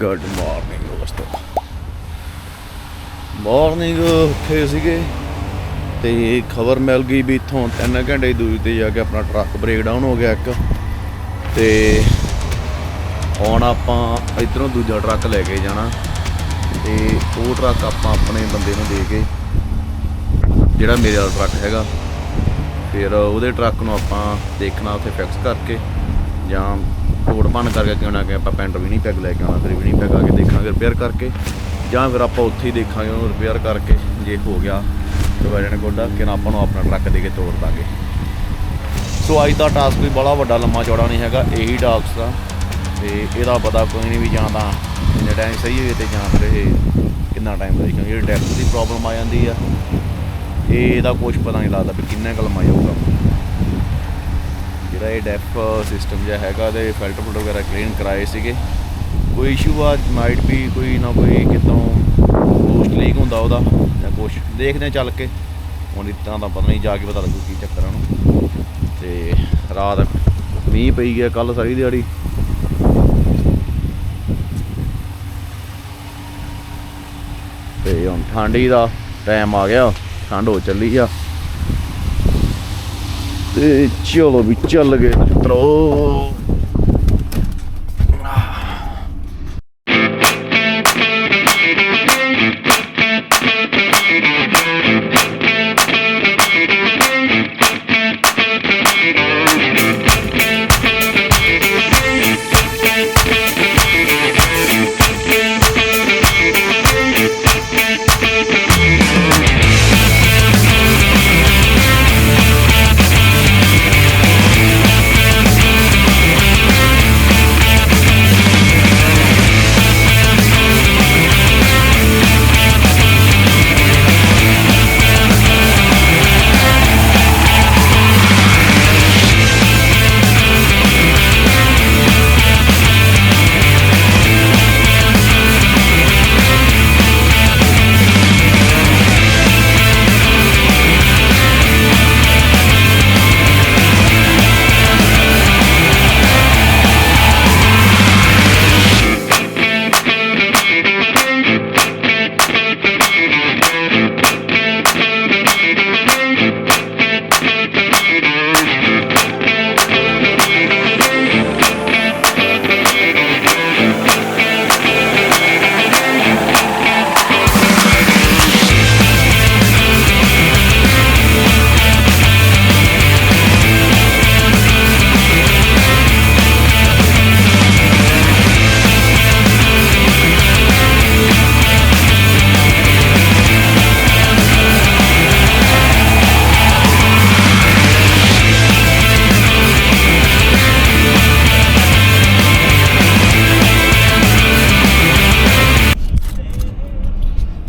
Good morning ਦੋਸਤੋ। Morning ਉੱਠੇ ਸੀਗੇ ਤੇ ਖਬਰ ਮਿਲ ਗਈ ਵੀ ਇੱਥੋਂ 3 ਘੰਟੇ ਦੀ ਦੂਰੀ 'ਤੇ ਜਾ ਕੇ ਆਪਣਾ ਟਰੱਕ ਬ੍ਰੇਕਡਾਊਨ ਹੋ ਗਿਆ ਇੱਕ, ਤੇ ਹੁਣ ਆਪਾਂ ਇੱਧਰੋਂ ਦੂਜਾ ਟਰੱਕ ਲੈ ਕੇ ਜਾਣਾ ਤੇ ਉਹ ਟਰੱਕ ਆਪਾਂ ਆਪਣੇ ਬੰਦੇ ਨੂੰ ਦੇ ਕੇ, ਜਿਹੜਾ ਮੇਰੇ ਵਾਲਾ ਟਰੱਕ ਹੈਗਾ, ਫਿਰ ਉਹਦੇ ਟਰੱਕ ਨੂੰ ਆਪਾਂ ਦੇਖਣਾ ਉੱਥੇ ਫਿਕਸ ਕਰਕੇ ਜਾਂ ਤੋੜ ਭੰਨ ਕਰਕੇ ਕਿਉਂ ਨਾ ਕਿ ਆਪਾਂ ਪੈਂਟਰ ਵੀ ਨਹੀਂ ਪੈਗ ਲੈ ਕੇ ਆਉਣਾ, ਫਿਰ ਵੀ ਨਹੀਂ ਪੈਗ ਆ ਕੇ ਦੇਖਾਂਗੇ ਰਿਪੇਅਰ ਕਰਕੇ, ਜਾਂ ਫਿਰ ਆਪਾਂ ਉੱਥੇ ਹੀ ਦੇਖਾਂਗੇ ਉਹਨੂੰ ਰਿਪੇਅਰ ਕਰਕੇ। ਜੇ ਹੋ ਗਿਆ ਵਜਣ ਗੋਡਾ ਕਿ ਨਾ ਆਪਾਂ ਨੂੰ ਆਪਣਾ ਟਰੱਕ ਦੇ ਕੇ ਤੋੜ ਦਾਂਗੇ। ਸੋ ਅੱਜ ਦਾ ਟਾਸਕ ਵੀ ਬੜਾ ਵੱਡਾ ਲੰਮਾ ਚੌੜਾ ਨਹੀਂ ਹੈਗਾ, ਇਹੀ ਟਾਸਕ ਦਾ, ਤੇ ਇਹਦਾ ਪਤਾ ਕੋਈ ਨਹੀਂ ਵੀ ਜਾਂ ਤਾਂ ਇੰਨੇ ਟਾਈਮ ਸਹੀ ਹੋਏ ਤੇ ਜਾਂ ਫਿਰ ਇਹ ਕਿੰਨਾ ਟਾਈਮ ਲੱਗੇ, ਕਿਉਂਕਿ ਜਿਹੜੀ ਡੈਪਥ ਦੀ ਪ੍ਰੋਬਲਮ ਆ ਜਾਂਦੀ ਆ, ਇਹਦਾ ਕੁਛ ਪਤਾ ਨਹੀਂ ਲੱਗਦਾ ਵੀ ਕਿੰਨਾ ਕੁ ਲੰਮਾ ਜਾਊਗਾ। ਜਿਹੜਾ ਇਹ ਡੈਪ ਸਿਸਟਮ ਜਿਹਾ ਹੈਗਾ ਤੇ ਫਿਲਟਰ ਫੁਲਟਰ ਵਗੈਰਾ ਕਲੀਨ ਕਰਾਏ ਸੀਗੇ, ਕੋਈ ਇਸ਼ੂ ਆ ਮਾਈਟ ਵੀ ਕੋਈ ਨਾ ਕੋਈ ਕਿਤੋਂ ਬੂਸਟ ਲੀਕ ਹੁੰਦਾ ਉਹਦਾ ਜਾਂ ਕੁਛ, ਦੇਖਦੇ ਚੱਲ ਕੇ। ਹੁਣ ਇੱਦਾਂ ਦਾ ਪਤਾ ਨਹੀਂ, ਜਾ ਕੇ ਪਤਾ ਲੱਗੂ ਕੀ ਚੱਕਰ ਉਹਨੂੰ। ਤੇ ਰਾਤ ਮੀਂਹ ਪਈ ਗਿਆ ਕੱਲ੍ਹ ਸਾਰੀ ਦਿਹਾੜੀ, ਤੇ ਹੁਣ ਠੰਡੀ ਦਾ ਟਾਈਮ ਆ ਗਿਆ, ਠੰਡ ਹੋ ਚੱਲੀ ਆ, ਤੇ ਚਲੋ ਵੀ ਚੱਲ ਗਏ ਮਿੱਤਰੋ।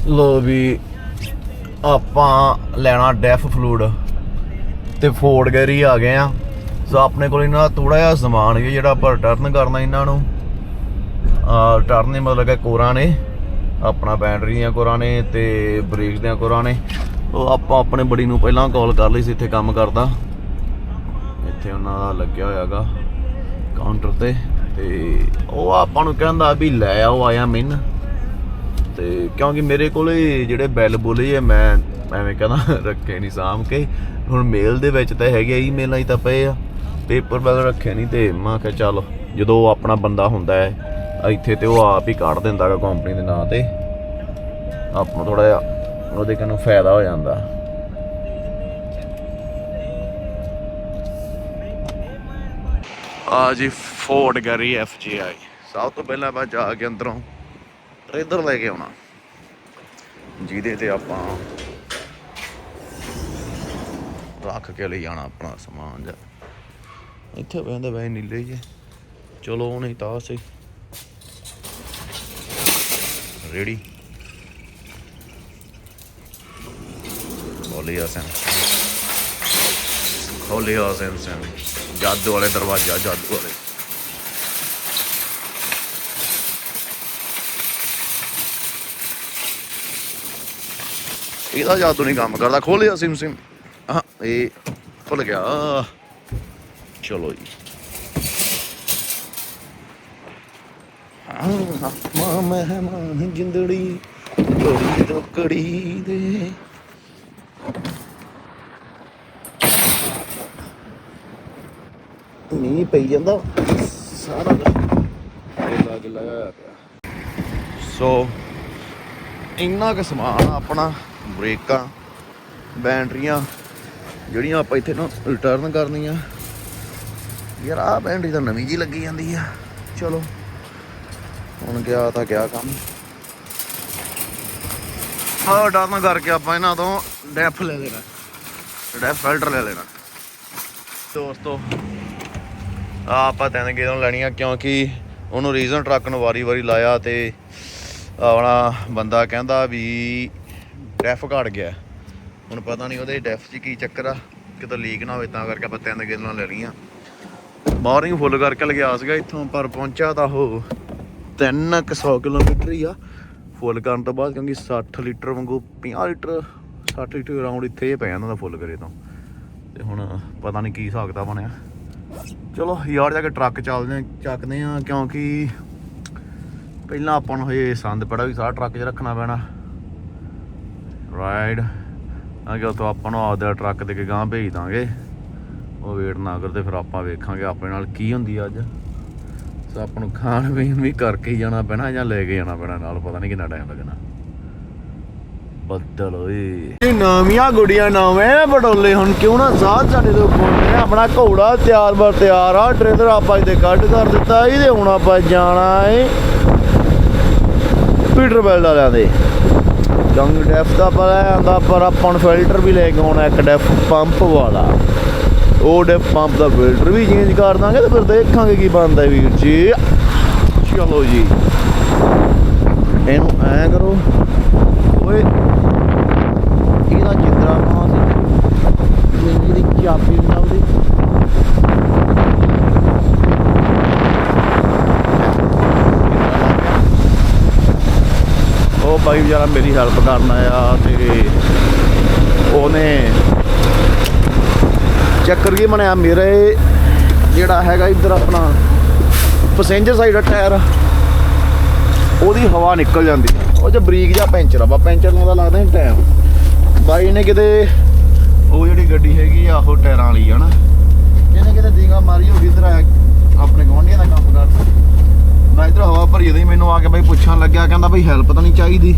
ਲੋ ਵੀ ਆਪਾਂ ਲੈਣਾ ਡੈਫ ਫਲੂਡ ਤੇ ਫੋਰਡ ਗੈਰੀ ਆ ਗਏ ਆ। ਸੋ ਆਪਣੇ ਕੋਲ ਇਹਨਾਂ ਦਾ ਥੋੜਾ ਜਿਹਾ ਸਮਾਨ ਹੈ ਜਿਹੜਾ ਆਪਾਂ ਰਿਟਰਨ ਕਰਨਾ ਇਹਨਾਂ ਨੂੰ। ਰਿਟਰਨ ਨਹੀਂ ਮਤਲਬ ਕਿ ਕੋਰਾਂ ਨੇ, ਆਪਣਾ ਬੈਟਰੀ ਦੀਆਂ ਕੋਰਾਂ ਨੇ ਤੇ ਬ੍ਰੇਕ ਦੀਆਂ ਕੋਰਾਂ ਨੇ। ਉਹ ਆਪਾਂ ਆਪਣੇ ਬੜੀ ਨੂੰ ਪਹਿਲਾਂ ਕਾਲ ਕਰ ਲਈ ਸੀ, ਇੱਥੇ ਕੰਮ ਕਰਦਾ, ਇੱਥੇ ਉਹਨਾਂ ਦਾ ਲੱਗਿਆ ਹੋਇਆ ਗਾ ਕਾਊਂਟਰ ਤੇ ਉਹ ਆਪਾਂ ਨੂੰ ਕਹਿੰਦਾ ਵੀ ਲੈ ਆਓ ਆਇਆ ਮਿੰਨ। ਤੇ ਕਿਉਂਕਿ ਮੇਰੇ ਕੋਲ ਜਿਹੜੇ ਬਿੱਲ ਬੁੱਲ ਮੈਂ ਐਵੇਂ ਕਹਿੰਦਾ ਰੱਖੇ ਨਹੀਂ ਸਾਂਭ ਕੇ। ਹੁਣ ਮੇਲ ਦੇ ਵਿੱਚ ਤਾਂ ਹੈਗੇ, ਈਮੇਲਾਂ 'ਚ ਤਾਂ ਪਏ ਆ, ਪੇਪਰ ਬੈਗ ਰੱਖੇ ਨਹੀਂ। ਤੇ ਮੈਂ ਕਿਹਾ ਚੱਲ ਜਦੋਂ ਆਪਣਾ ਬੰਦਾ ਹੁੰਦਾ ਹੈ ਇੱਥੇ ਤੇ ਉਹ ਆਪ ਹੀ ਕੱਢ ਦਿੰਦਾ ਗਾ ਕੰਪਨੀ ਦੇ ਨਾਂ 'ਤੇ, ਆਪਾਂ ਨੂੰ ਥੋੜ੍ਹਾ ਜਿਹਾ ਉਹਦੇ ਕਿਨੂੰ ਫਾਇਦਾ ਹੋ ਜਾਂਦਾ। ਆ ਜੀ ਫੋਰਡ ਗੈਰੀ FGI। ਸਭ ਤੋਂ ਪਹਿਲਾਂ ਆਪਾਂ ਜਾ ਕੇ ਅੰਦਰੋਂ ਟਰੇਲਰ ਲੈ ਕੇ ਆਉਣਾ, ਜਿਹਦੇ ਤੇ ਆਪਾਂ ਰੱਖ ਕੇ ਲੈ ਜਾਣਾ ਆਪਣਾ ਸਮਾਨ। ਜਾਂ ਇੱਥੇ ਬਹਿੰਦੇ ਵੈਸੇ ਨੀਲੇ ਜੇ, ਚਲੋ ਉਹ ਨਹੀਂ ਤਾਂ ਸਹੀ ਰੇੜੀ ਖੋਲਿਆ ਸੈਮਸੰਗ ਜਾਦੂ ਵਾਲੇ ਦਰਵਾਜ਼ਾ, ਜਾਦੂ ਵਾਲੇ। ਇਹਦਾ ਜਾਦੂ ਨਹੀਂ ਕੰਮ ਕਰਦਾ, ਖੋਲਿਆ ਸਿਮ ਹਾਂ ਇਹ ਖੁੱਲ ਗਿਆ। ਚਲੋ ਜੀ ਮਾਂ ਮਹਿਮਾਨ ਜਿੰਦੜੀ ਘੜੀ ਤੋਂ ਘੜੀ ਦੇ। ਮੀਂਹ ਪਈ ਜਾਂਦਾ ਸਾਰਾ ਗਿੱਲਾ ਗਿੱਲਾ ਹੋਇਆ ਪਿਆ। ਸੋ ਇੰਨਾ ਕੁ ਸਮਾਨ ਆਪਣਾ, ਬ੍ਰੇਕਾਂ, ਬੈਟਰੀਆਂ ਜਿਹੜੀਆਂ ਆਪਾਂ ਇੱਥੇ ਨਾ ਰਿਟਰਨ ਕਰਨੀਆਂ। ਯਾਰ ਆਹ ਬੈਟਰੀ ਤਾਂ ਨਵੀਂ ਜਿਹੀ ਲੱਗੀ ਜਾਂਦੀ ਆ। ਚਲੋ ਹੁਣ ਗਿਆ ਤਾਂ ਗਿਆ ਕੰਮ। ਆਹ ਰਿਟਰਨ ਕਰਕੇ ਆਪਾਂ ਇਹਨਾਂ ਤੋਂ ਡੈਫ ਲੈ ਲੈਣਾ, ਡੈਫ ਫਿਲਟਰ ਲੈ ਲੈਣਾ। ਦੋਸਤੋ ਆਪਾਂ 3 ਗੇਅਰਾਂ ਲੈਣੀਆਂ ਕਿਉਂਕਿ ਉਹਨੂੰ ਰੀਜ਼ਨ ਟਰੱਕ ਨੂੰ ਵਾਰੀ ਵਾਰੀ ਲਾਇਆ ਤੇ ਆਪਣਾ ਬੰਦਾ ਕਹਿੰਦਾ ਵੀ ਡੈਫ ਘੜ ਗਿਆ। ਹੁਣ ਪਤਾ ਨਹੀਂ ਉਹਦੇ ਡੈਫ 'ਚ ਕੀ ਚੱਕਰ ਆ, ਕਿਤੇ ਲੀਕ ਨਾ ਹੋਵੇ, ਤਾਂ ਕਰਕੇ ਆਪਾਂ 3 ਗੇਅਰਾਂ ਲੈ ਲਈਆਂ। ਮਾਰਨਿੰਗ ਫੁੱਲ ਕਰਕੇ ਲਗਿਆ ਸੀਗਾ ਇੱਥੋਂ, ਪਰ ਪਹੁੰਚਿਆ ਤਾਂ ਉਹ 300 ਕਿਲੋਮੀਟਰ ਹੀ ਆ ਫੁੱਲ ਕਰਨ ਤੋਂ ਬਾਅਦ, ਕਿਉਂਕਿ 60 ਲੀਟਰ ਵਾਂਗੂ 50 ਲੀਟਰ 60 ਲੀਟਰ ਰਾਊਂਡ ਇੱਥੇ ਇਹ ਪੈ ਜਾਂਦਾ ਦਾ ਫੁੱਲ ਕਰੇ ਤੋਂ। ਤੇ ਹੁਣ ਪਤਾ ਨਹੀਂ ਕੀ ਹਿਸਾਬ ਕਿਤਾਬ ਬਣਿਆ। ਚਲੋ ਯਾਰ ਜਾ ਕੇ ਟਰੱਕ ਚੱਕਦੇ ਹਾਂ, ਕਿਉਂਕਿ ਪਹਿਲਾਂ ਆਪਾਂ ਨੂੰ ਹਜੇ ਸੰਦ ਪੜਾ ਵੀ ਸਾਰਾ ਟਰੱਕ 'ਚ ਰੱਖਣਾ ਪੈਣਾ ਰਾਈਡ, ਕਿ ਉੱਥੋਂ ਆਪਾਂ ਨੂੰ ਆਪਦਾ ਟਰੱਕ ਦੇ ਕੇ ਗਾਂਹ ਭੇਜ ਦਾਂਗੇ। ਉਹ ਵੇਟ ਨਾ ਕਰਦੇ, ਫਿਰ ਆਪਾਂ ਵੇਖਾਂਗੇ ਆਪਣੇ ਨਾਲ ਕੀ ਹੁੰਦੀ ਅੱਜ। ਸੋ ਆਪਾਂ ਨੂੰ ਖਾਣ ਪੀਣ ਵੀ ਕਰਕੇ ਹੀ ਜਾਣਾ ਪੈਣਾ ਜਾਂ ਲੈ ਕੇ ਜਾਣਾ ਪੈਣਾ ਨਾਲ, ਪਤਾ ਨਹੀਂ ਕਿੰਨਾ ਟਾਈਮ ਲੱਗਣਾ। ਬੱਦਲ ਓਏ ਨਵੀਆਂ ਗੁੜੀਆਂ ਨਵੇਂ ਪਟੋਲੇ, ਹੁਣ ਕਿਉਂ ਨਾ ਸਾਧ ਸਾਡੇ ਤੋਂ ਖੋਲ੍ਹਦੇ। ਆਪਣਾ ਘੋੜਾ ਤਿਆਰ ਬਰ ਤਿਆਰ ਆ, ਟ੍ਰੇਲਰ ਆਪਾਂ ਇਹਦੇ ਕੱਢ ਕਰ ਦਿੱਤਾ। ਇਹਦੇ ਹੁਣ ਆਪਾਂ ਜਾਣਾ ਏ ਪੀਟਰਬੈਲਟ ਵਾਲਿਆਂ ਦੇ। ਜੰਗ ਡੈਫ ਦਾ ਪਤਾ ਆਉਂਦਾ, ਪਰ ਆਪਾਂ ਨੂੰ ਫਿਲਟਰ ਵੀ ਲੈ ਕੇ ਆਉਣਾ ਇੱਕ ਡੈਫ ਪੰਪ ਵਾਲਾ। ਉਹ ਡੈਫ ਪੰਪ ਦਾ ਫਿਲਟਰ ਵੀ ਚੇਂਜ ਕਰ ਦਾਂਗੇ ਤੇ ਫਿਰ ਦੇਖਾਂਗੇ ਕੀ ਬਣਦਾ ਵੀਰ ਜੀ। ਚਲੋ ਜੀ ਇਹਨੂੰ ਐਂ ਕਰੋ ਓਏ, ਇਹਦਾ ਜਿੰਦਰਾ ਮਾਂ ਸੀ, ਇਹਦੀ ਚਾਬੀ ਨਾ ਉਹਦੀ ਉਹ ਬਾਈ ਵਿਚਾਰਾ ਮੇਰੀ ਹੈਲਪ ਕਰਨ ਆਇਆ ਤੇ ਉਹਨੇ ਚੱਕਰ ਕੀ ਬਣਿਆ, ਮੇਰੇ ਜਿਹੜਾ ਹੈਗਾ ਇੱਧਰ ਆਪਣਾ ਪੈਸੇਂਜਰ ਸਾਈਡ ਦਾ ਟਾਇਰ, ਉਹਦੀ ਹਵਾ ਨਿਕਲ ਜਾਂਦੀ, ਉਹ 'ਚ ਬਰੀਕ ਜਿਹਾ ਪੈਂਚਰ ਆ। ਪੈਂਚਰ ਨੂੰ ਤਾਂ ਲੱਗਦਾ ਨਹੀਂ ਟਾਈਮ। ਬਾਈ ਨੇ ਕਿਤੇ ਉਹ ਜਿਹੜੀ ਗੱਡੀ ਹੈਗੀ ਆ ਉਹ ਟਾਇਰਾਂ ਵਾਲੀ ਆ ਨਾ, ਇਹਨੇ ਕਿਤੇ ਦੀਗਾ ਮਾਰੀ ਹੋਗੀ। ਇੱਧਰ ਆਪਣੇ ਗੁਆਂਢੀਆਂ ਦਾ ਕੰਮ ਕਰਦਾ, ਮੈਂ ਇੱਧਰ ਹਵਾ ਭਰੀ ਦੀ, ਮੈਨੂੰ ਆ ਕੇ ਬਾਈ ਪੁੱਛਣ ਲੱਗਿਆ, ਕਹਿੰਦਾ ਬਾਈ ਹੈਲਪ ਤਾਂ ਨਹੀਂ ਚਾਹੀਦੀ।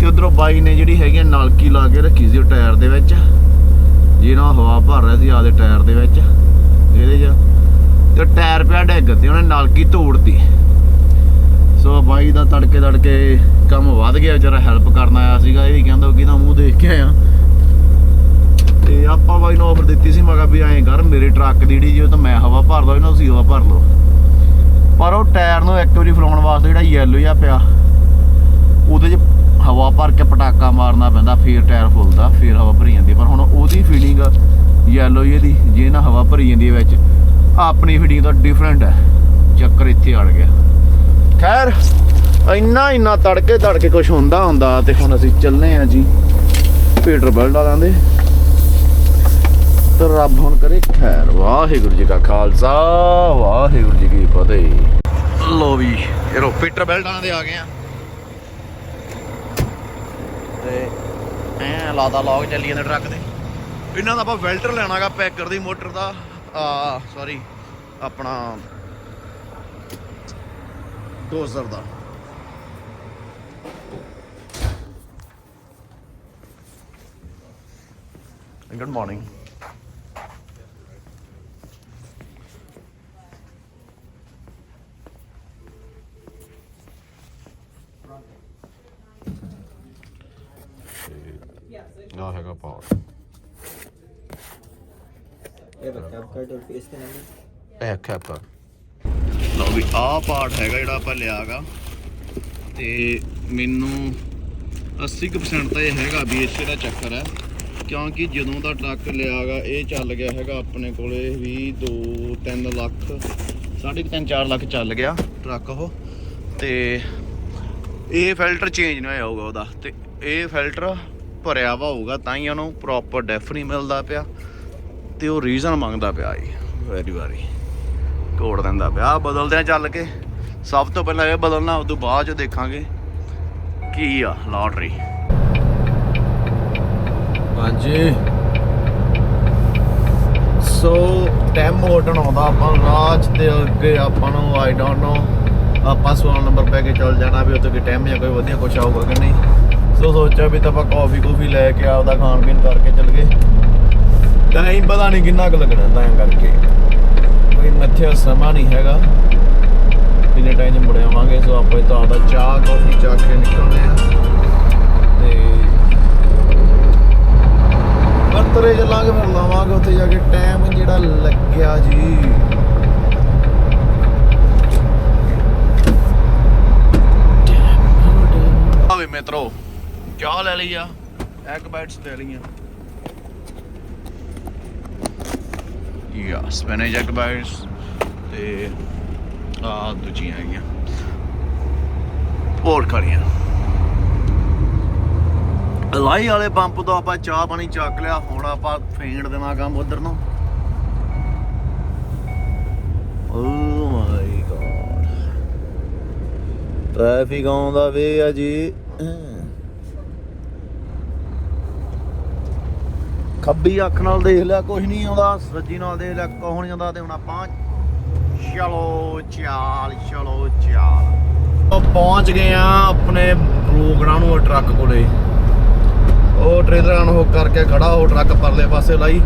ਤੇ ਉੱਧਰੋਂ ਬਾਈ ਨੇ ਜਿਹੜੀ ਹੈਗੀ ਨਲਕੀ ਲਾ ਕੇ ਰੱਖੀ ਸੀ ਉਹ ਟਾਇਰ ਦੇ ਵਿੱਚ, ਜਿਹਦੇ ਨਾਲ ਹਵਾ ਭਰ ਰਿਹਾ ਸੀ ਆਪਦੇ ਟਾਇਰ ਦੇ ਵਿੱਚ ਇਹਦੇ 'ਚ, ਤੇ ਟਾਇਰ ਪਿਆ ਡਿੱਗ ਤੇ ਉਹਨੇ ਨਲਕੀ ਤੋੜਤੀ। ਸੋ ਬਾਈ ਦਾ ਤੜਕੇ ਕੰਮ ਵੱਧ ਗਿਆ, ਵਿਚਾਰਾ ਹੈਲਪ ਕਰਨ ਆਇਆ ਸੀਗਾ। ਇਹ ਵੀ ਕਹਿੰਦਾ ਉਹ ਕਿਹਦਾ ਮੂੰਹ ਦੇਖ ਕੇ ਆਇਆ। ਤੇ ਆਪਾਂ ਬਾਈ ਨੂੰ ਆਫਰ ਦਿੱਤੀ ਸੀ, ਮੈਂ ਕਿਹਾ ਵੀ ਐਂ ਕਰ ਮੇਰੇ ਟਰੱਕ ਦੀ ਜਿਹੜੀ, ਜੇ ਤਾਂ ਮੈਂ ਹਵਾ ਭਰ ਲਓ, ਇਹਨਾਂ ਤੁਸੀਂ ਹਵਾ ਭਰ ਲਓ। ਪਰ ਉਹ ਟਾਇਰ ਨੂੰ ਇੱਕ ਵਾਰੀ ਫਲਾਉਣ ਵਾਸਤੇ ਜਿਹੜਾ ਯੈਲੋ ਜਿਹਾ ਪਿਆ, ਉਹਦੇ 'ਚ ਹਵਾ ਭਰ ਕੇ ਪਟਾਕਾ ਮਾਰਨਾ ਪੈਂਦਾ, ਫਿਰ ਟਾਇਰ ਫੁੱਲਦਾ, ਫਿਰ ਹਵਾ ਭਰੀ ਜਾਂਦੀ। ਪਰ ਹੁਣ ਉਹਦੀ ਫੀਲਿੰਗ ਯੈਲੋ ਜਿਹੀ ਜੇ ਨਾ ਹਵਾ ਭਰੀ ਜਾਂਦੀ ਹੈ ਵਿੱਚ, ਆਪਣੀ ਫੀਲਿੰਗ ਤਾਂ ਡਿਫਰੈਂਟ ਹੈ। ਚੱਕਰ ਇੱਥੇ ਅੜ ਗਿਆ। ਖੈਰ ਇੰਨਾ ਤੜਕੇ ਕੁਛ ਹੁੰਦਾ। ਤੇ ਹੁਣ ਅਸੀਂ ਚੱਲੇ ਹਾਂ ਜੀ ਪੀਟਰਬੈਲਟ ਵਾਲਿਆਂ ਦੇ, ਤੇ ਰੱਬ ਹੁਣ ਕਰੇ ਖੈਰ। ਵਾਹਿਗੁਰੂ ਜੀ ਕਾ ਖਾਲਸਾ, ਵਾਹਿਗੁਰੂ ਜੀ ਕੀ ਫਤਿਹ। ਲੋ ਵੀ ਇਹ ਪੀਟਰਬੈਲਟ ਵਾਲਿਆਂ ਦੇ ਆ ਗਏ ਆ ਤੇ ਐਂ ਲਾਦਾ ਲੌਗ ਚੱਲੀ ਜਾਂਦੇ ਟਰੱਕ ਦੇ। ਇਹਨਾਂ ਦਾ ਆਪਾਂ ਫਿਲਟਰ ਲੈਣਾ ਗਾ ਪੈਕਰ ਦੀ ਮੋਟਰ ਦਾ, ਸੌਰੀ ਆਪਣਾ ਡੋਜ਼ਰ ਦਾ। Good morning. ਆ ਹੈਗਾ ਪਾਵਰ, ਇਹ ਕੈਪ ਕਰ ਲਓ ਵੀ। ਆਹ ਪਾਰਟ ਹੈਗਾ ਜਿਹੜਾ ਆਪਾਂ ਲਿਆ ਗਾ, ਤੇ ਮੈਨੂੰ 80% ਤਾਂ ਇਹ ਹੈਗਾ ਵੀ ਇਸੇ ਦਾ ਚੱਕਰ ਹੈ, ਕਿਉਂਕਿ ਜਦੋਂ ਦਾ ਟਰੱਕ ਲਿਆ ਗਾ ਇਹ ਚੱਲ ਗਿਆ ਹੈਗਾ ਆਪਣੇ ਕੋਲੇ ਵੀ 2-3 ਲੱਖ, 3.5-4 ਲੱਖ ਚੱਲ ਗਿਆ ਟਰੱਕ ਉਹ। ਤੇ ਇਹ ਫਿਲਟਰ ਚੇਂਜ ਨਹੀਂ ਹੋਇਆ ਹੋਊਗਾ ਉਹਦਾ, ਤੇ ਇਹ ਫਿਲਟਰ ਭਰਿਆ ਵਾ ਹੋਊਗਾ, ਤਾਂ ਹੀ ਉਹਨੂੰ ਪ੍ਰੋਪਰ ਡੈਫ ਨਹੀਂ ਮਿਲਦਾ ਪਿਆ, ਤੇ ਉਹ ਰੀਜ਼ਨ ਮੰਗਦਾ ਪਿਆ ਜੀ। ਵਾਰੀ ਘੋੜ ਦਿੰਦਾ ਪਿਆ। ਬਦਲਦੇ ਆ ਚੱਲ ਕੇ, ਸਭ ਤੋਂ ਪਹਿਲਾਂ ਇਹ ਬਦਲਣਾ, ਉਸ ਤੋਂ ਬਾਅਦ 'ਚ ਦੇਖਾਂਗੇ ਕੀ ਆ ਲਾਟਰੀ। ਹਾਂਜੀ ਸੋ ਟਾਈਮ ਮੋਟਨ ਆਉਂਦਾ ਆਪਾਂ ਰਾਜ ਦੇ ਅੱਗੇ ਆਪਾਂ ਨੂੰ ਆਈ ਡੋਂਟ ਨੋ ਆਪਾਂ 16 ਨੰਬਰ ਪੈ ਕੇ ਚੱਲ ਜਾਣਾ ਵੀ ਉੱਥੇ ਕਿ ਟਾਈਮ ਜਾਂ ਕੋਈ ਵਧੀਆ ਕੁਛ ਆਊਗਾ ਕਿ ਨਹੀਂ। ਸੋ ਸੋਚਿਆ ਵੀ ਤਾਂ ਆਪਾਂ ਕੌਫੀ ਲੈ ਕੇ ਆਪਦਾ ਖਾਣ ਪੀਣ ਕਰਕੇ ਚੱਲ ਗਏ। ਟਾਈਮ ਪਤਾ ਨਹੀਂ ਕਿੰਨਾ ਕੁ ਲੱਗਣਾ ਤਾਂ ਕਰਕੇ ਕੋਈ ਮੱਥੇ ਸਮਾਂ ਨਹੀਂ ਹੈਗਾ ਕਿੰਨੇ ਟਾਈਮ 'ਚ ਮੁੜ ਆਵਾਂਗੇ। ਸੋ ਆਪਾਂ ਤਾਂ ਆਪਦਾ ਚਾਹ ਕੌਫੀ ਚੱਕ ਕੇ ਨਿਕਲਦੇ ਆ ਤੇ ਵਰਤਰੇ ਚੱਲਾਂਗੇ ਫਿਰ ਲਾਵਾਂਗੇ ਉੱਥੇ ਜਾ ਕੇ ਟਾਈਮ ਜਿਹੜਾ ਲੱਗਿਆ ਜੀ। ਆਵੇ ਮਿੱਤਰੋ ਚਾਹ ਲੈ ਲਈ ਆ, ਐਗ ਬਾਈਟਸ ਲੈ ਲਈਆਂ ਯਾ ਸਪੈਨਿਸ਼ ਐਗ ਬਾਈਟਸ ਤੇ ਆ ਦੂਜੀਆਂ ਹੈਗੀਆਂ ਹੋਰ ਖਾਣੀਆਂ। ਲਾਈ ਵਾਲੇ ਪੰਪ ਤੋਂ ਆਪਾਂ ਚਾਹ ਪਾਣੀ ਚੱਕ ਲਿਆ। ਹੁਣ ਆਪਾਂ ਫੇਂਡ ਦੇਣਾ ਕੰਮ ਉਧਰ ਨੂੰ। ਓ ਮਾਈ ਗॉड ਟ੍ਰੈਫਿਕ ਆਉਂਦਾ ਵੇ ਆ ਜੀ। ਖੱਬੀ ਅੱਖ ਨਾਲ ਦੇਖ ਲਿਆ ਕੁਝ ਨਹੀਂ ਆਉਂਦਾ, ਸੱਜੀ ਨਾਲ ਦੇਖ ਲਿਆ ਕੁਝ ਨਹੀਂ ਆਉਂਦਾ। ਤੇ ਹੁਣ ਆਪਾਂ ਚਲੋ ਚਾਲ ਪਹੁੰਚ ਗਏ ਆ ਆਪਣੇ ਪ੍ਰੋਗਰਾਮ ਨੂੰ ਟਰੱਕ ਕੋਲੇ। ਉਹ ਟ੍ਰੇਲਰਾਂ ਨੂੰ ਕਰਕੇ ਖੜਾ, ਉਹ ਟਰੱਕ ਪਰਲੇ ਪਾਸੇ ਲਾਈ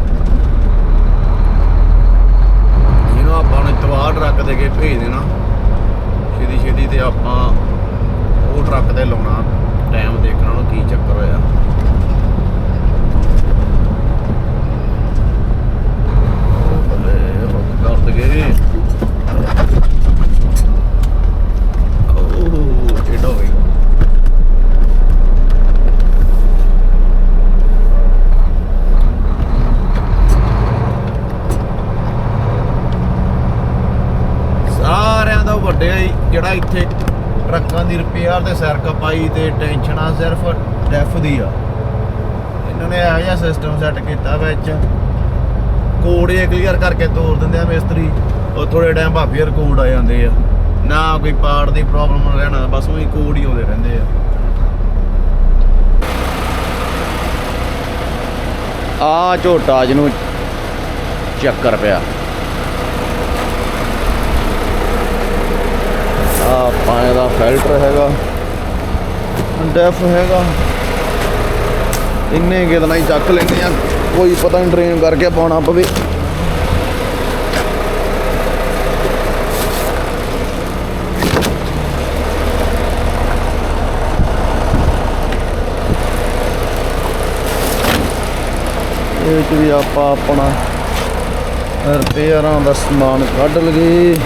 ਜਿਹਨੂੰ ਆਪਾਂ ਨੂੰ ਇਤਵਾਰ ਟਰੱਕ ਦੇ ਕੇ ਭੇਜ ਦੇਣਾ ਛੇਤੀ ਤੇ ਆਪਾਂ ਉਹ ਟਰੱਕ ਤੇ ਲਾਉਣਾ। ਟਾਈਮ ਦੇਖਣਾ ਉਹਨੂੰ ਕੀ ਚੱਕਰ ਹੋਇਆ। ਕਰ ਦਗੇ ਉਹ ਟੇਢਾ ਹੋ ਗਿਆ। ਸਾਰਿਆਂ ਦਾ ਵੱਡੇ ਜਿਹੜਾ ਇੱਥੇ ਟਰੱਕਾਂ ਦੀ ਰਿਪੇਅਰ ਤੇ ਸਿਰ ਕਪਾਈ ਤੇ ਟੈਨਸ਼ਨਾਂ ਸਿਰਫ ਡੈਫ ਦੀ ਆ। ਇਹਨਾਂ ਨੇ ਇਹੋ ਜਿਹਾ ਸਿਸਟਮ ਸੈੱਟ ਕੀਤਾ ਵਿੱਚ ਕੋਡ ਇਹ ਕਲੀਅਰ ਕਰਕੇ ਤੋੜ ਦਿੰਦੇ ਆ ਮਿਸਤਰੀ। ਉਹ ਥੋੜੇ ਟਾਈਮ ਬਾਅਦ ਫਿਰ ਕੋਡ ਆ ਜਾਂਦੇ ਆ, ਨਾ ਕੋਈ ਪਾਰਟ ਦੀ ਪ੍ਰੋਬਲਮ ਰਹਿਣਾ, ਬਸ ਉਹੀ ਕੋਡ ਹੀ ਆਉਂਦੇ ਰਹਿੰਦੇ ਆ। ਆ ਝੋਟਾ ਜਿਹਨੂੰ ਚੱਕਰ ਪਿਆ ਆਪਾਂ ਇਹਦਾ ਫਿਲਟਰ ਹੈਗਾ ਡੈਫ ਹੈਗਾ, ਇੰਨੇ ਕਿਤਨਾ ਹੀ ਚੱਕ ਲੈਂਦੇ ਆ, ਕੋਈ ਪਤਾ ਨਹੀਂ ਟ੍ਰੇਨ ਕਰਕੇ ਪਾਉਣਾ ਪਵੇ। ਇਹ 'ਚ ਵੀ ਆਪਾਂ ਆਪਣਾ ਰਿਪੇਅਰਾਂ ਦਾ ਸਮਾਨ ਕੱਢ ਲਈਏ।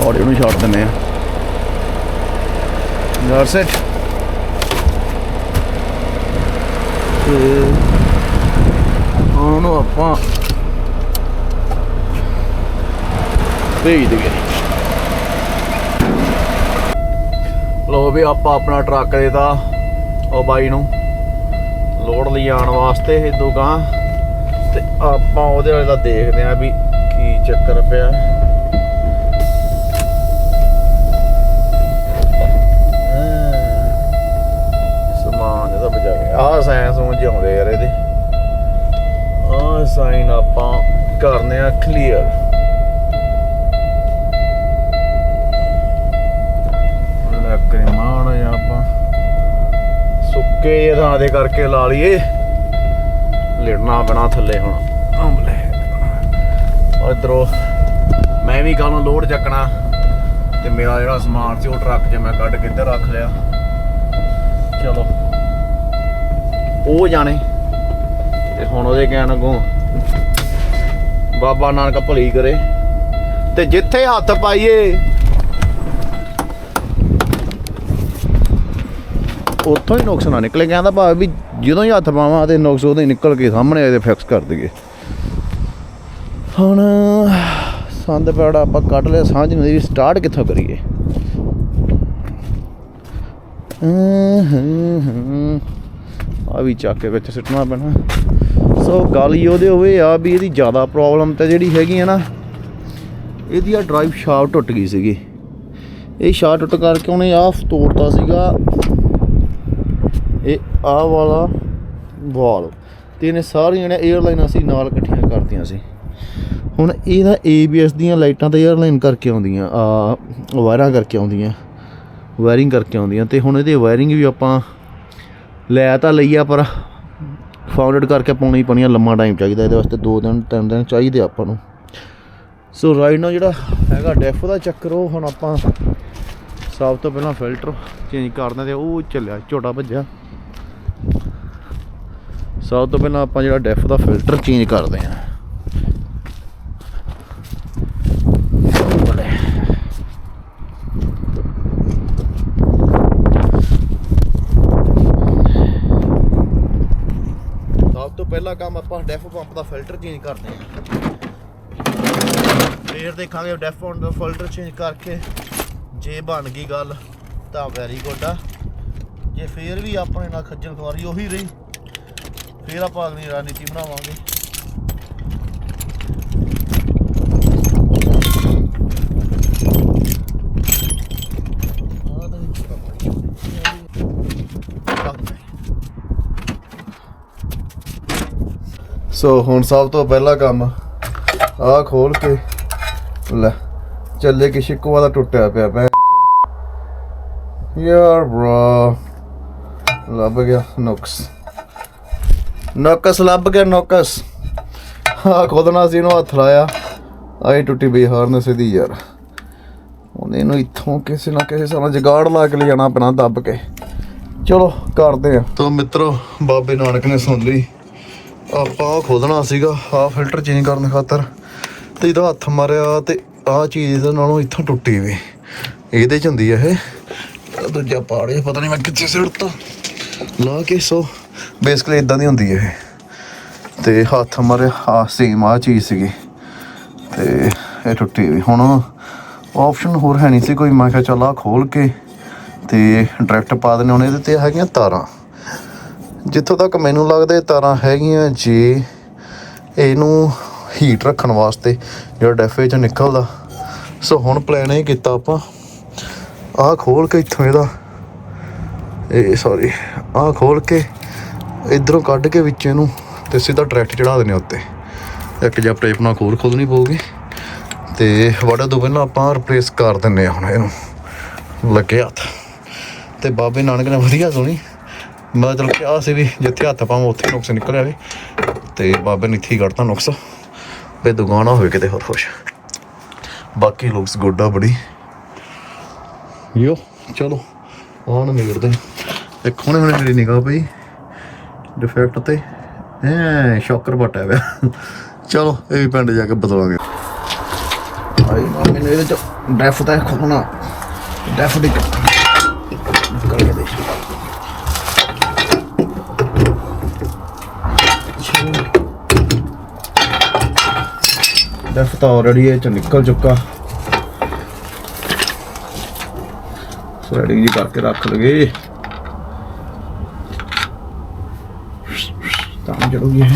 ਔਰ ਇਹਨੂੰ ਛੱਡ ਦਿੰਦੇ ਆ। That's it. ਉਹਨੂੰ ਆਪਾਂ ਭੇਜ ਦੇਈਏ। ਲੋ ਵੀ ਆਪਾਂ ਆਪਣਾ ਟਰੱਕ ਦੇਤਾ ਉਹ ਬਾਈ ਨੂੰ ਲੋਡ ਲਈ ਆਉਣ ਵਾਸਤੇ ਇਦੋਂ ਗਾਂ, ਤੇ ਆਪਾਂ ਉਹਦੇ ਵਾਲੇ ਦਾ ਦੇਖਦੇ ਆ ਵੀ ਕੀ ਚੱਕਰ ਪਿਆ। ਸਮਾਨ ਇਹਦਾ ਬਚਾ ਗਿਆ। ਆਹ ਸਾਇੰਸ ਨੂੰ ਜਿਉਂਦੇ ਯਾਰ ਇਹਦੇ। ਆਹ ਸਾਈਨ ਆਪਾਂ ਕਰਨੇ ਆ ਕਲੀਅਰ। ਮਾਣ ਆਪਾਂ ਸੁੱਕੇ ਥਾਂ ਦੇ ਕਰਕੇ ਲਾ ਲਈਏ, ਲਿੜਨਾ ਪੈਣਾ ਥੱਲੇ। ਹੁਣ ਇੱਧਰੋਂ ਮੈਂ ਵੀ ਕੱਲ ਨੂੰ ਲੋਡ ਚੱਕਣਾ, ਤੇ ਮੇਰਾ ਜਿਹੜਾ ਸਮਾਨ ਸੀ ਉਹ ਟਰੱਕ 'ਚ ਮੈਂ ਕੱਢ ਕੇ ਇੱਧਰ ਰੱਖ ਲਿਆ। ਚਲੋ ਉਹ ਜਾਣੇ, ਤੇ ਹੁਣ ਉਹਦੇ ਕਹਿਣ ਅੱਗੋਂ ਬਾਬਾ ਨਾਨਕ ਭਲੀ ਕਰੇ, ਤੇ ਜਿੱਥੇ ਹੱਥ ਪਾਈਏ ਉੱਥੋਂ ਹੀ ਨੁਕਸ ਨਾ ਨਿਕਲੇ। ਕਹਿੰਦਾ ਭਾਵੇਂ ਵੀ ਜਦੋਂ ਹੀ ਹੱਥ ਪਾਵਾਂ ਤੇ ਨੁਕਸ ਉਦੋਂ ਹੀ ਨਿਕਲ ਕੇ ਸਾਹਮਣੇ ਇਹਦੇ ਫਿਕਸ ਕਰ ਦਈਏ। ਹੁਣ ਸੰਦ ਪੈੜਾ ਆਪਾਂ ਕੱਢ ਲਿਆ, ਸਾਂਝ ਨਹੀਂ ਵੀ ਸਟਾਰਟ ਕਿੱਥੋਂ ਕਰੀਏ। ਆ ਵੀ ਚੱਕ ਕੇ ਵਿੱਚ ਸੁੱਟਣਾ ਪੈਣਾ। ਸੋ ਗੱਲ ਹੀ ਉਹਦੇ ਹੋਵੇ ਆ ਵੀ ਇਹਦੀ ਜ਼ਿਆਦਾ ਪ੍ਰੋਬਲਮ ਤਾਂ ਜਿਹੜੀ ਹੈਗੀ ਆ ਨਾ, ਇਹਦੀ ਆ ਡਰਾਈਵ ਸ਼ਾਫਟ ਟੁੱਟ ਗਈ ਸੀਗੀ। ਇਹ ਸ਼ਾਫਟ ਟੁੱਟ ਕਰਕੇ ਉਹਨੇ ਆਹ ਤੋੜਤਾ ਸੀਗਾ ਇਹ ਆਹ ਵਾਲਾ ਵਾਲ, ਅਤੇ ਇਹਨੇ ਸਾਰੀਆਂ ਜਿਹੜੀਆਂ ਏਅਰਲਾਈਨਾਂ ਸੀ ਨਾਲ ਇਕੱਠੀਆਂ ਕਰਤੀਆਂ ਸੀ। ਹੁਣ ਇਹਦਾ ABS ਦੀਆਂ ਲਾਈਟਾਂ ਤਾਂ ਏਅਰਲਾਈਨ ਕਰਕੇ ਆਉਂਦੀਆਂ, ਵਾਇਰਾਂ ਕਰਕੇ ਆਉਂਦੀਆਂ, ਵਾਇਰਿੰਗ ਕਰਕੇ ਆਉਂਦੀਆਂ। ਅਤੇ ਹੁਣ ਇਹਦੀ ਵਾਇਰਿੰਗ ਵੀ ਆਪਾਂ ਲੈ ਤਾਂ ਲਈ ਆ, ਪਰ ਫਾਊਂਡਡ ਕਰਕੇ ਪਾਉਣੀ ਪੈਣੀ ਆ। ਲੰਮਾ ਟਾਈਮ ਚਾਹੀਦਾ ਇਹਦੇ ਵਾਸਤੇ, 2-3 ਦਿਨ ਚਾਹੀਦੇ ਆਪਾਂ ਨੂੰ। ਸੋ ਰਾਈਟ ਨਾਲ ਜਿਹੜਾ ਹੈਗਾ ਡੈਫ ਦਾ ਚੱਕਰ, ਉਹ ਹੁਣ ਆਪਾਂ ਸਭ ਤੋਂ ਪਹਿਲਾਂ ਫਿਲਟਰ ਚੇਂਜ ਕਰਦੇ ਅਤੇ ਉਹ ਚੱਲਿਆ ਝੋਟਾ ਭੱਜਿਆ। ਸਭ ਤੋਂ ਪਹਿਲਾਂ ਆਪਾਂ ਜਿਹੜਾ ਡੈਫ ਦਾ ਫਿਲਟਰ ਚੇਂਜ ਕਰਦੇ ਹਾਂ। ਸਭ ਤੋਂ ਪਹਿਲਾ ਕੰਮ ਆਪਾਂ ਡੈਫ ਪੰਪ ਦਾ ਫਿਲਟਰ ਚੇਂਜ ਕਰਦੇ ਹਾਂ। ਫੇਰ ਦੇਖਾਂਗੇ ਡੈਫ ਪੰਪ ਦਾ ਫਿਲਟਰ ਚੇਂਜ ਕਰਕੇ ਜੇ ਬਣ ਗਈ ਗੱਲ ਤਾਂ ਵੈਰੀ ਗੁੱਡ ਆ। ਜੇ ਫੇਰ ਵੀ ਆਪਣੇ ਨਾਲ ਖੱਜਲ ਖੁਆਰੀ ਉਹੀ ਰਹੀ, ਫੇਰ ਆਪਾਂ ਅਗਲੀ ਰਣਨੀਤੀ ਬਣਾਵਾਂਗੇ। ਸੋ ਹੁਣ ਸਭ ਤੋਂ ਪਹਿਲਾ ਕੰਮ ਆਹ ਖੋਲ ਕੇ ਲੈ, ਚੱਲੇ ਕਿ ਸ਼ਿਕਵਾ ਦਾ ਟੁੱਟਿਆ ਪਿਆ ਭੈਣ ਯਾਰ ਬ్రో। ਲੱਭ ਗਿਆ ਨੁਕਸ ਲੱਭ ਗਿਆ ਨੁਕਸ। ਆਹ ਖੋਦਣਾ ਸੀ, ਇਹਨੂੰ ਹੱਥ ਲਾਇਆ, ਆਹੀ ਟੁੱਟੀ ਪਈ ਹਾਰਨੈਸ ਇਹਦੀ ਯਾਰ। ਹੁਣ ਇਹਨੂੰ ਇੱਥੋਂ ਕਿਸੇ ਨਾ ਕਿਸੇ ਸਾਰਾ ਜਗਾੜ ਲਾ ਕੇ ਲਿਜਾਣਾ ਪੈਣਾ ਦੱਬ ਕੇ। ਚਲੋ ਕਰਦੇ ਆ। ਤਾਂ ਮਿੱਤਰੋ ਬਾਬੇ ਨਾਨਕ ਨੇ ਸੁਣ ਲਈ, ਆਪਾਂ ਖੋਦਣਾ ਸੀਗਾ ਆਹ ਫਿਲਟਰ ਚੇਂਜ ਕਰਨ ਖਾਤਰ, ਤੇ ਇਹਦਾ ਹੱਥ ਮਾਰਿਆ ਤੇ ਆਹ ਚੀਜ਼ ਇਹਦੇ ਨਾਲੋਂ ਇੱਥੋਂ ਟੁੱਟੀ ਵੀ, ਇਹਦੇ 'ਚ ਹੁੰਦੀ ਆ ਇਹ। ਦੂਜਾ ਪਾੜੇ ਪਤਾ ਨਹੀਂ ਮੈਂ ਕਿੱਥੇ ਸੁੱਟਤਾ ਲਾ ਕੇ। ਸੋ ਬੇਸਿਕਲੀ ਇੱਦਾਂ ਦੀ ਹੁੰਦੀ ਹੈ ਇਹ, ਅਤੇ ਹੱਥ ਮਾਰਿਆ ਆਹ ਸੇਮ ਆਹ ਚੀਜ਼ ਸੀਗੀ ਅਤੇ ਇਹ ਟੁੱਟੀ ਵੀ। ਹੁਣ ਆਪਸ਼ਨ ਹੋਰ ਹੈ ਨਹੀਂ ਸੀ ਕੋਈ, ਮੈਂ ਕਿਹਾ ਚੱਲ ਆਹ ਖੋਲ੍ਹ ਕੇ ਅਤੇ ਡਾਇਰੈਕਟ ਪਾ ਦੇਣੇ। ਹੁਣ ਇਹਦੇ 'ਤੇ ਹੈਗੀਆਂ ਤਾਰਾਂ, ਜਿੱਥੋਂ ਤੱਕ ਮੈਨੂੰ ਲੱਗਦਾ ਇਹ ਤਾਰਾਂ ਹੈਗੀਆਂ ਜੇ ਇਹਨੂੰ ਹੀਟ ਰੱਖਣ ਵਾਸਤੇ ਜਿਹੜਾ ਡੈਫੇ 'ਚੋਂ ਨਿਕਲਦਾ। ਸੋ ਹੁਣ ਪਲਾਨ ਇਹ ਕੀਤਾ ਆਪਾਂ, ਆਹ ਖੋਲ੍ਹ ਕੇ ਇੱਥੋਂ ਇਹਦਾ ਆਹ ਖੋਲ੍ਹ ਕੇ ਇੱਧਰੋਂ ਕੱਢ ਕੇ ਵਿੱਚ ਇਹਨੂੰ ਅਤੇ ਸਿੱਧਾ ਡਾਇਰੈਕਟ ਚੜ੍ਹਾ ਦਿੰਦੇ ਉੱਤੇ। ਇੱਕ ਜਿਹਾ ਟੇਪ ਨਾਲ ਖੋਲ੍ਹਣੀ ਪਊਗੀ ਅਤੇ ਵਾਢਾ ਤੋਂ ਪਹਿਲਾਂ ਆਪਾਂ ਰਿਪਲੇਸ ਕਰ ਦਿੰਦੇ ਹਾਂ ਹੁਣ ਇਹਨੂੰ ਲੱਗੇ ਹੱਥ। ਅਤੇ ਬਾਬੇ ਨਾਨਕ ਨੇ ਵਧੀਆ ਸੁਣੀ, ਮੈਂ ਚਲ ਕਿਹਾ ਸੀ ਵੀ ਜਿੱਥੇ ਹੱਥ ਪਾਵਾਂ ਉੱਥੇ ਨੁਕਸ ਨਿਕਲ ਆਵੇ, ਅਤੇ ਬਾਬੇ ਨੇ ਇੱਥੇ ਹੀ ਕੱਢਤਾ ਨੁਕਸ ਵੀ ਦੁਗਾਣਾ ਹੋਵੇ ਕਿਤੇ ਹੋਰ ਕੁਛ। ਬਾਕੀ ਲੁਕਸ ਗੁੱਡ ਆ ਬੜੀ ਯੋ। ਚਲੋ ਆਹ ਨੂੰ ਨਿਕਲਦੇ ਇੱਕ ਹੁਣੇ ਮੇਰੀ ਨਿਗਾਹ ਪਈ ਡਿਫੈਕਟ 'ਤੇ, ਸ਼ੌਕਰ ਪਟਿਆ ਪਿਆ। ਚਲੋ ਇਹ ਵੀ ਪਿੰਡ ਜਾ ਕੇ ਬਦਲਾਂਗੇ। ਭਾਈ ਮੈਨੂੰ ਇਹਦੇ 'ਚ ਡੈਫ ਤਾਂ ਖੋਲ੍ਹਣਾ, ਡੈਫ ਦੀ ਕਰਕੇ ਦੇ ਡੈਫ ਤਾਂ ਆਲਰੇਡੀ ਇਹ 'ਚ ਨਿਕਲ ਚੁੱਕਾ। ਸੈਟਿੰਗ ਜੀ ਕਰਕੇ ਰੱਖ ਲਗੇ ਤਾਂ ਜੜੂਗੀ ਇਹ।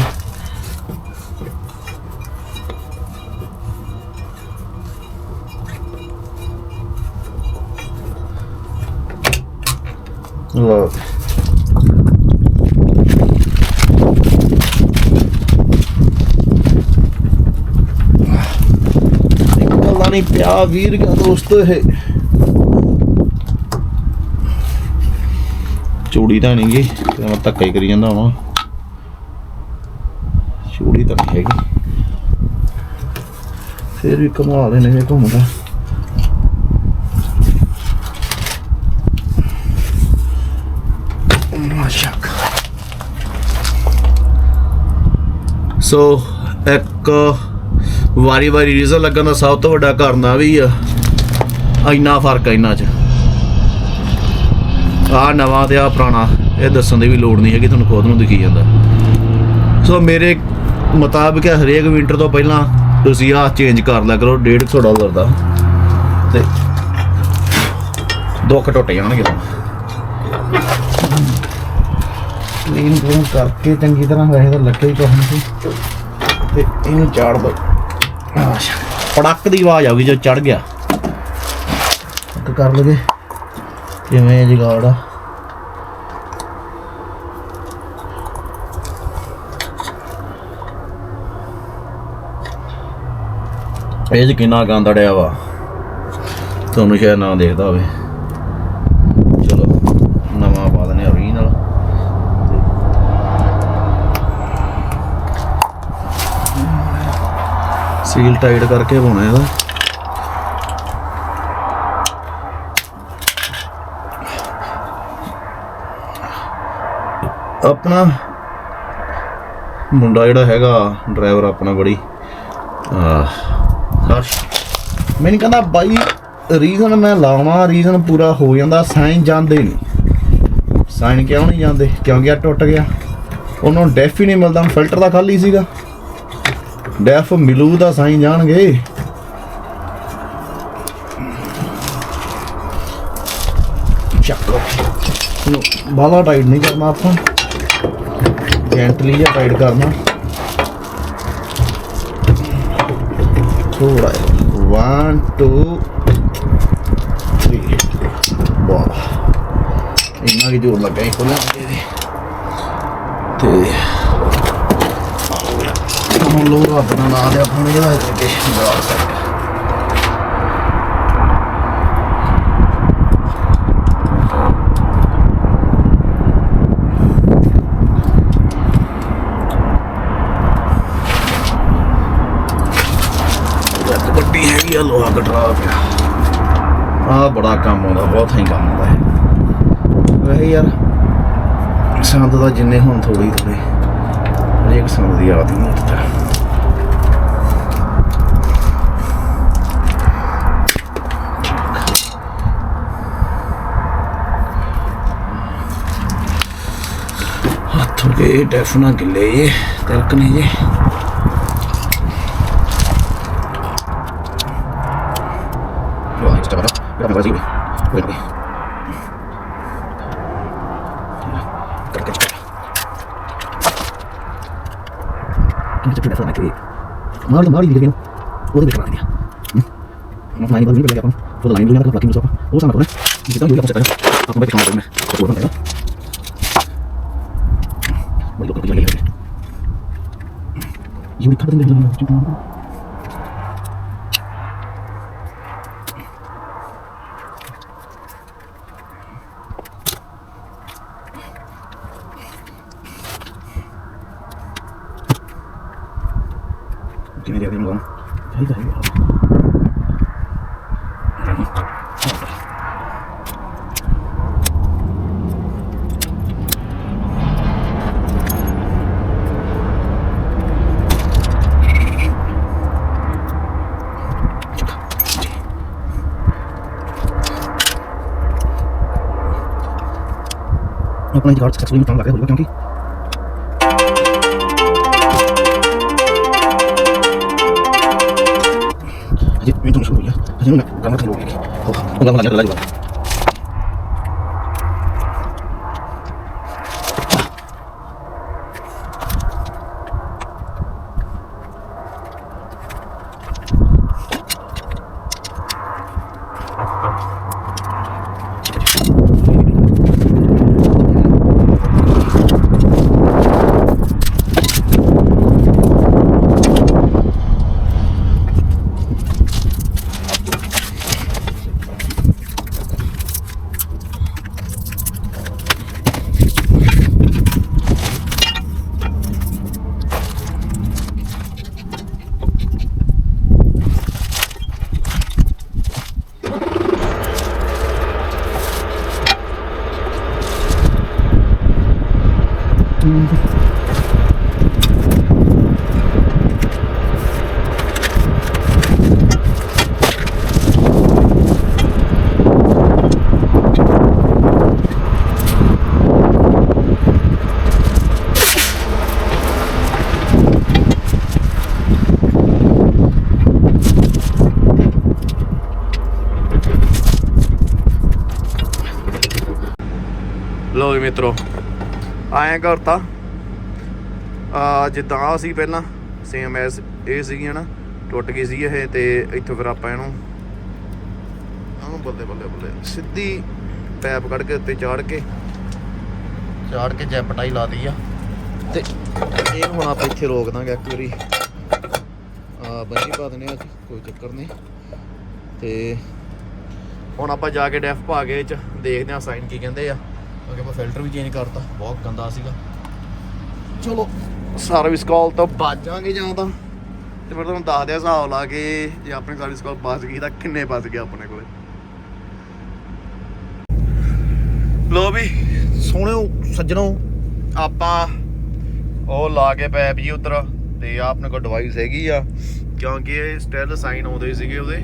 ਲਓ ਨਿਕਲਦਾ ਨਹੀਂ ਪਿਆ ਵੀਰ ਕਾ ਦੋਸਤੋ। ਇਹ ਚੂੜੀ ਤਾਂ ਨਹੀਂ ਗੀ, ਮੈਂ ਧੱਕਾ ਹੀ ਕਰੀ ਜਾਂਦਾ ਹੁਣ। ਚੂੜੀ ਤਾਂ ਨਹੀਂ ਹੈਗੀ, ਫਿਰ ਵੀ ਘੁਮਾ ਦੇਣੇ ਜੇ ਘੁੰਮਦਾ। ਸੋ ਇੱਕ ਵਾਰੀ ਰੀਜ਼ਨ ਲੱਗਣ ਦਾ ਸਭ ਤੋਂ ਵੱਡਾ ਕਾਰਨ ਆ ਵੀ ਆ ਇੰਨਾ ਫਰਕ ਆ ਇਹਨਾਂ 'ਚ। ਆਹ ਨਵਾਂ ਤੇ ਆਹ ਪੁਰਾਣਾ ਇਹ ਦੱਸਣ ਦੀ ਵੀ ਲੋੜ ਨਹੀਂ ਹੈਗੀ, ਤੁਹਾਨੂੰ ਖੁਦ ਨੂੰ ਦਿਖੀ ਜਾਂਦਾ। ਸੋ ਮੇਰੇ ਮੁਤਾਬਕ ਹਰੇਕ ਵਿੰਟਰ ਤੋਂ ਪਹਿਲਾਂ ਤੁਸੀਂ ਆਹ ਚੇਂਜ ਕਰ ਲਿਆ ਕਰੋ $150 ਦਾ ਤੇ ਦੁੱਖ ਟੁੱਟ ਜਾਣਗੇ। ਕਲੀਨ ਕਲੂਨ ਕਰਕੇ ਚੰਗੀ ਤਰ੍ਹਾਂ, ਵੈਸੇ ਤਾਂ ਲੱਗੇ ਹੀ ਕੁਛ ਨਹੀਂ ਸੀ, ਤੇ ਇਹਨੂੰ ਚਾੜ ਦੋ। ਪੜਕ ਦੀ ਆਵਾਜ਼ ਆਊਗੀ ਜਦੋਂ ਚੜ ਗਿਆ। ਕਰ ਲਗੇ ਕਿਵੇਂ ਜਗਾੜ ਆ। ਇਹ 'ਚ ਕਿੰਨਾ ਗੰਦ ਅੜਿਆ ਵਾ, ਤੁਹਾਨੂੰ ਸ਼ਾਇਦ ਨਾ ਦੇਖਦਾ ਹੋਵੇ। ਚਲੋ ਨਵਾਂ ਪਾ ਦਿੰਦੇ ਓਰੀਜਨਲ। ਸੀਲ ਟਾਈਟ ਕਰਕੇ ਪਾਉਣਾ ਇਹਦਾ। ਆਪਣਾ ਮੁੰਡਾ ਜਿਹੜਾ ਹੈਗਾ ਡਰਾਈਵਰ ਆਪਣਾ, ਬੜੀ ਮੈਨੂੰ ਕਹਿੰਦਾ ਬਾਈ ਰੀਜ਼ਨ ਮੈਂ ਲਾਉਣਾ, ਰੀਜ਼ਨ ਪੂਰਾ ਹੋ ਜਾਂਦਾ, ਸਾਈਨ ਜਾਂਦੇ ਨਹੀਂ। ਸਾਈਨ ਕਿਉਂ ਨਹੀਂ ਜਾਂਦੇ? ਕਿਉਂਕਿ ਆ ਟੁੱਟ ਗਿਆ, ਉਹਨੂੰ ਡੈਫ ਹੀ ਨਹੀਂ ਮਿਲਦਾ। ਫਿਲਟਰ ਦਾ ਖਾਲੀ ਸੀਗਾ, ਡੈਫ ਮਿਲੂ ਦਾ ਸਾਈਨ ਜਾਣਗੇ। ਚੱਕੋ ਇਹਨੂੰ ਬਾਹਲਾ ਟਾਈਟ ਨਹੀਂ ਕਰਨਾ ਆਪਾਂ, ਜੈਂਟਲੀ ਜਿਹਾ ਟਾਈਟ ਕਰਨਾ ਥੋੜਾ। 1 2 3 ਵਾਹ, ਇੰਨਾ ਕੀ ਜ਼ੋਰ ਲੱਗਾ ਖੋਲ੍ਹਣ ਦੇ। ਤੇ ਹੁਣ ਲੋਕ ਆਪਣਾ ਨਾਂ ਦੇ ਆਪਣੇ ਜਿਹੜਾ ਕਰਕੇ ਬਣਾ ਸਕਦੇ। ਵੱਡੀ ਹੈਗੀ ਆ, ਲੋਹਾ ਕਟਰਾ ਪਿਆ। ਆਹ ਬੜਾ ਕੰਮ ਆਉਂਦਾ, ਬਹੁਤ ਹੀ ਕੰਮ ਆਉਂਦਾ ਹੈ। ਵੈਸੇ ਯਾਰ ਸੰਦ ਦਾ ਜਿੰਨੇ ਹੁਣ ਥੋੜੀ ਹਰੇਕ ਸੰਦ ਦੀ ਆਦਤ ਨਹੀਂ ਹੁੰਦਾ। ਹੱਥ ਕੇ ਡੈਫਨਾ ਗਿੱਲੇ ਜੇ ਤਿਲਕਣੇ ਜੇ। ਮਾਰੀ ਦੀ ਉਹਦੇ ਵਿੱਚ ਮਾਰਨੀ ਆ। ਮੈਂ ਫਲਾਈਂਗ ਬਾਲ ਨਹੀਂ ਲੱਗਿਆ ਆਪਾਂ ਉਹ ਲਾਈਨ ਦੂਜਾ ਤੱਕ ਲੱਗੀ ਮੁਸਾ ਉਹ ਸਾਨਾ ਕੋਨੇ ਜਿੱਦਾਂ ਦੂਜਾ ਪਾਸੇ ਆਪਾਂ ਬੈਠ ਕੇ ਮੈਂ ਉਹ ਬੰਦਾ ਮੈਂ ਲੋਕ ਕਿਹੜੇ ਲੱਗੇ ਇਹ ਵੀ ਖੜਦੇ ਨੇ ਕਿਵੇਂ ਦੇ ਦੇਣਾ ਚਾਹੀਦਾ ਹੈ। अपना कार्ड सक्सेसफुली काम लगा होगा क्योंकि अजी मैं तो शुरू हो गया अजी मैं काम खत्म हो गया होगा लगा लगा ਮਿੱਤਰੋ ਆਏ ਘਰ ਤਾਂ ਜਿੱਦਾਂ ਆ ਸੀ ਪਹਿਲਾਂ ਸੇਮ ਐਸ ਇਹ ਸੀਗੀਆਂ ਨਾ, ਟੁੱਟ ਗਈ ਸੀ ਇਹ। ਤੇ ਇੱਥੋਂ ਫਿਰ ਆਪਾਂ ਇਹਨੂੰ ਬੱਲੇ ਬੱਲੇ ਬੱਲੇ ਸਿੱਧੀ ਪੈਪ ਕੱਢ ਕੇ ਉੱਤੇ ਚਾੜ ਕੇ ਜੈਪ ਟਾਈ ਲਾ ਦੀ ਆ। ਤੇ ਇਹ ਹੁਣ ਆਪਾਂ ਇੱਥੇ ਰੋਕ ਦਾਂਗੇ ਇੱਕ ਵਾਰੀ, ਬੰਜੀ ਪਾ ਦਿੰਦੇ ਆ, ਕੋਈ ਚੱਕਰ ਨਹੀਂ। ਤੇ ਹੁਣ ਆਪਾਂ ਜਾ ਕੇ ਡੈਫ ਪਾ ਕੇ ਚ ਦੇਖਦੇ ਹਾਂ ਸਾਈਨ ਕੀ ਕਹਿੰਦੇ ਆ, ਕਿਉਂਕਿ ਆਪਾਂ ਫਿਲਟਰ ਵੀ ਚੇਂਜ ਕਰਤਾ, ਬਹੁਤ ਗੰਦਾ ਸੀਗਾ। ਚਲੋ ਸਰਵਿਸ ਕਾਲ ਤੋਂ ਬਚ ਜਾਵਾਂਗੇ ਜਾਂ ਤਾਂ, ਤੇ ਫਿਰ ਤੁਹਾਨੂੰ ਦੱਸ ਦਿਆ ਹਿਸਾਬ ਲਾ ਕੇ ਜੇ ਆਪਣੀ ਸਰਵਿਸ ਕਾਲ ਬਚ ਗਈ ਤਾਂ ਕਿੰਨੇ ਬਚ ਗਏ ਆਪਣੇ ਕੋਲੇ। ਲੋ ਵੀ ਸੋਹਣਿਓ ਸੱਜਣੋ, ਆਪਾਂ ਉਹ ਲਾ ਕੇ ਪੈਪ ਜੀ ਉੱਧਰ, ਤੇ ਆਪਣੇ ਕੋਲ ਡਿਵਾਈਸ ਹੈਗੀ ਆ, ਕਿਉਂਕਿ ਇਹ ਸਟਿਲ ਸਾਈਨ ਆਉਂਦੇ ਸੀਗੇ ਉਹਦੇ।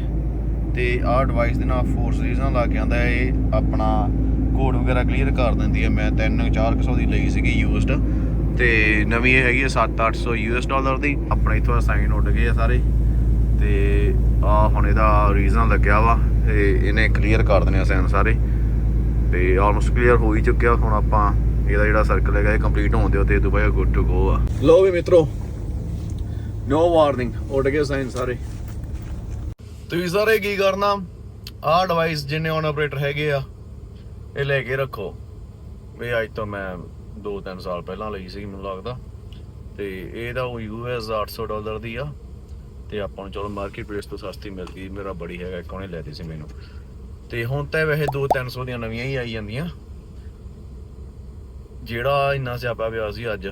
ਤੇ ਆਹ ਡਿਵਾਈਸ ਦੇ ਨਾਲ ਫੋਰਸ ਰੀਜ਼ਨ ਲੱਗ ਜਾਂਦਾ, ਇਹ ਆਪਣਾ ਕੋਡ ਵਗੈਰਾ ਕਲੀਅਰ ਕਰ ਦਿੰਦੀ ਹੈ। ਮੈਂ 300-400 ਦੀ ਲਈ ਸੀਗੀ ਯੂਜ਼ਡ, ਤੇ ਨਵੀਂ ਇਹ ਹੈਗੀ ਹੈ 700-800 US ਦੀ। ਆਪਣੇ ਇੱਥੋਂ ਸਾਈਨ ਉੱਡ ਗਏ ਆ ਸਾਰੇ, ਤੇ ਆਹ ਹੁਣ ਇਹਦਾ ਰੀਜ਼ਨ ਲੱਗਿਆ ਵਾ, ਇਹਨੇ ਕਲੀਅਰ ਕਰ ਦੇਣੇ ਆ ਸਾਈਨ ਸਾਰੇ, ਤੇ ਆਲਮੋਸਟ ਕਲੀਅਰ ਹੋ ਹੀ ਚੁੱਕਿਆ। ਹੁਣ ਆਪਾਂ ਇਹਦਾ ਜਿਹੜਾ ਸਰਕਲ ਹੈਗਾ ਇਹ ਕੰਪਲੀਟ ਹੋਣ ਦਿਓ, ਤੇ ਇਹ ਤੋਂ ਬਾਅਦ ਗੁੱਡ ਟੂ ਗੋ ਆ। ਲੋ ਵੀ ਮਿੱਤਰੋ, ਨੋ ਵਾਰਨਿੰਗ, ਉੱਡ ਗਏ ਸਾਈਨ ਸਾਰੇ। ਤੁਸੀਂ ਸਾਰੇ ਕੀ ਕਰਨਾ, ਆਹ ਡਿਵਾਈਸ ਜਿੰਨੇ ਔਨ ਆਪਰੇਟਰ ਹੈਗੇ ਆ ਇਹ ਲੈ ਕੇ ਰੱਖੋ। ਇਹ ਅੱਜ ਤੋਂ ਮੈਂ 2-3 ਸਾਲ ਪਹਿਲਾਂ ਲਈ ਸੀ ਮੈਨੂੰ ਲੱਗਦਾ, ਤੇ ਇਹਦਾ ਉਹ US $800 ਦੀ ਆ, ਤੇ ਆਪਾਂ ਨੂੰ ਚਲੋ ਮਾਰਕੀਟ ਪ੍ਰਾਈਸ ਤੋਂ ਸਸਤੀ ਮਿਲ ਗਈ। ਮੇਰਾ ਬੜੀ ਹੈਗਾ ਇੱਕ ਉਹਨੇ ਲੈਤੀ ਸੀ ਮੈਨੂੰ, ਤੇ ਹੁਣ ਤਾਂ ਵੈਸੇ 200-300 ਦੀਆਂ ਨਵੀਆਂ ਹੀ ਆਈ ਜਾਂਦੀਆਂ। ਜਿਹੜਾ ਇੰਨਾ ਸਿਆਪਾ ਪਿਆ ਸੀ ਅੱਜ,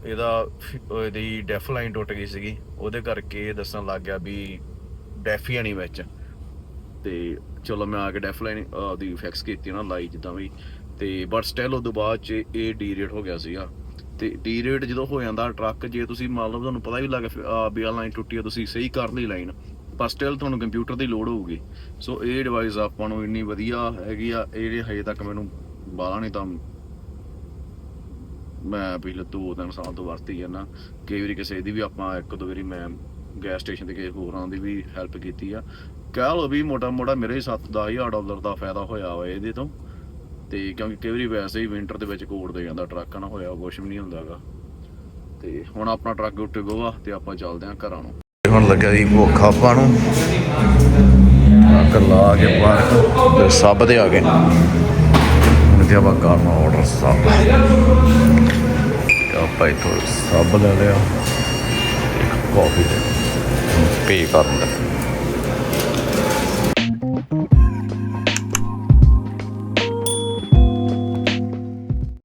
ਇਹਦੀ ਡੈਫ ਲਾਈਨ ਟੁੱਟ ਗਈ ਸੀਗੀ, ਉਹਦੇ ਕਰਕੇ ਇਹ ਦੱਸਣ ਲੱਗ ਗਿਆ ਵੀ ਡੈਫ ਹੀ ਨਹੀਂ ਵਿੱਚ। ਤੇ ਚਲੋ ਮੈਂ ਆ ਕੇ ਡੈਫ ਲਾਈਨ ਦੀ ਫਿਕਸ ਕੀਤੀ ਨਾ, ਲਾਈ ਜਿੱਦਾਂ ਵੀ, ਤੇ ਬਟ ਸਟਿਲ ਉਹ ਤੋਂ ਬਾਅਦ 'ਚ ਇਹ ਡੀ ਰੇਟ ਹੋ ਗਿਆ ਸੀਗਾ। ਤੇ ਡੀ ਰੇਟ ਜਦੋਂ ਹੋ ਜਾਂਦਾ ਟਰੱਕ, ਜੇ ਤੁਸੀਂ ਮੰਨ ਲਓ ਤੁਹਾਨੂੰ ਪਤਾ ਵੀ ਲੱਗ ਵੀ ਆਹ ਲਾਈਨ ਟੁੱਟੀ ਆ, ਤੁਸੀਂ ਸਹੀ ਕਰ ਲਈ ਲਾਈਨ, ਪਰ ਸਟਿਲ ਤੁਹਾਨੂੰ ਕੰਪਿਊਟਰ ਦੀ ਲੋੜ ਹੋਊਗੀ। ਸੋ ਇਹ ਡਿਵਾਈਸ ਆਪਾਂ ਨੂੰ ਇੰਨੀ ਵਧੀਆ ਹੈਗੀ ਆ, ਇਹ ਹਜੇ ਤੱਕ ਮੈਨੂੰ ਬਾਹਲਾ ਨਹੀਂ ਤਾਂ ਮੈਂ ਪਿਛਲੇ 2-3 ਸਾਲ ਤੋਂ ਵਰਤੀ ਜਾਂਦਾ। ਕਈ ਵਾਰੀ ਕਿਸੇ ਦੀ ਵੀ ਆਪਾਂ 1-2 ਵਾਰੀ ਮੈਂ ਗੈਸ ਸਟੇਸ਼ਨ ਤੇ ਕਿਸੇ ਹੋਰਾਂ ਦੀ ਵੀ ਹੈਲਪ ਕੀਤੀ ਆ। ਕਹਿ ਲਓ ਵੀ ਮੋਟਾ ਮੋਟਾ ਮੇਰੇ $7-10,000 ਦਾ ਫਾਇਦਾ ਹੋਇਆ ਵਾ ਇਹਦੇ ਤੋਂ। ਤੇ ਕਿਉਂਕਿ ਕਈ ਵਾਰੀ ਵੈਸੇ ਹੀ ਵਿੰਟਰ ਦੇ ਵਿੱਚ ਕੋਡ ਦੇ ਜਾਂਦਾ ਟਰੱਕ ਨਾ, ਹੋਇਆ ਕੁਛ ਵੀ ਨਹੀਂ ਹੁੰਦਾ ਗਾ। ਤੇ ਹੁਣ ਆਪਣਾ ਟਰੱਕ ਉੱਤੇ ਗੋਆ, ਤੇ ਆਪਾਂ ਚੱਲਦੇ ਹਾਂ ਘਰਾਂ ਨੂੰ। ਹੁਣ ਲੱਗਿਆ ਜੀ ਭੁੱਖ ਆਪਾਂ ਨੂੰ, ਟਰੱਕ ਲਾ ਕੇ ਬਾਹਰ ਤੇ ਸਭ ਤੇ ਆ ਗਏ। ਹੁਣ ਤੇ ਆਪਾਂ ਕਰਨਾ ਆਰਡਰ ਸਭ, ਆਪਾਂ ਇੱਥੋਂ ਸਭ ਲੈ ਲਿਆ, ਕਾਫੀ ਦੇ ਪੇ ਕਰਨ ਦਾ।